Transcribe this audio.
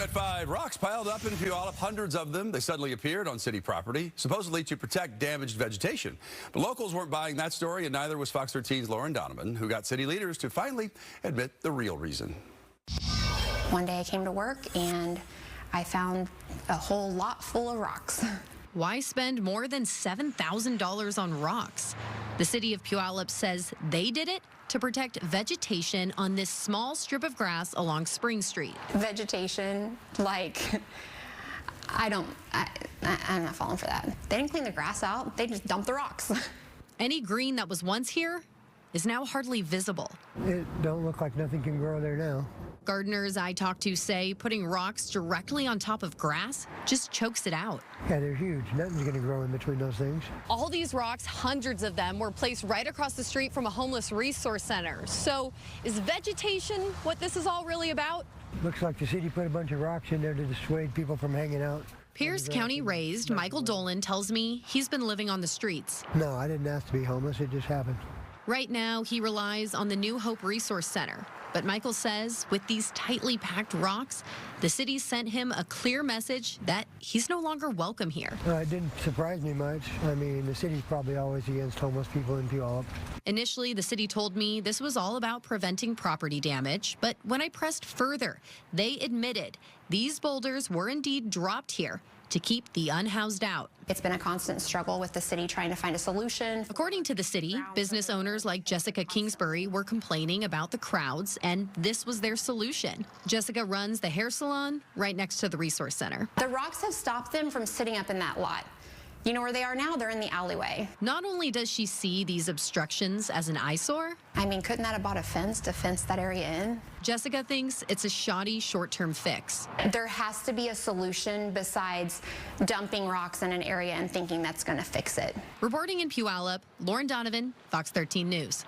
at 5, rocks piled up in Puyallup, hundreds of them. They suddenly appeared on city property, supposedly to protect damaged vegetation. But locals weren't buying that story, and neither was Fox 13's Lauren Donovan, who got city leaders to finally admit the real reason. One day I came to work and I found a whole lot full of rocks. Why spend more than $7,000 on rocks? The city of Puyallup says they did it to protect vegetation on this small strip of grass along Spring Street. Vegetation, like, I'm not falling for that. They didn't clean the grass out, they just dumped the rocks. Any green that was once here is now hardly visible. It don't look like nothing can grow there now. Gardeners I talked to say putting rocks directly on top of grass just chokes it out. Yeah, they're huge. Nothing's going to grow in between those things. All these rocks, hundreds of them, were placed right across the street from a homeless resource center. So is vegetation what this is all really about? Looks like the city put a bunch of rocks in there to dissuade people from hanging out. Pierce County raised Michael Dolan tells me he's been living on the streets. No, I didn't ask to be homeless. It just happened. Right now, he relies on the New Hope Resource Center. But Michael says with these tightly packed rocks, the city sent him a clear message that he's no longer welcome here. It didn't surprise me much. I mean, the city's probably always against homeless people in Puyallup. Initially, the city told me this was all about preventing property damage. But when I pressed further, they admitted these boulders were indeed dropped here to keep the unhoused out. It's been a constant struggle with the city trying to find a solution. According to the city, business owners like Jessica Kingsbury were complaining about the crowds, and this was their solution. Jessica runs the hair salon right next to the resource center. The rocks have stopped them from sitting up in that lot. You know where they are now? They're in the alleyway. Not only does she see these obstructions as an eyesore, I mean, couldn't that have bought a fence to fence that area in? Jessica thinks it's a shoddy short-term fix. There has to be a solution besides dumping rocks in an area and thinking that's going to fix it. Reporting in Puyallup, Lauren Donovan, Fox 13 News.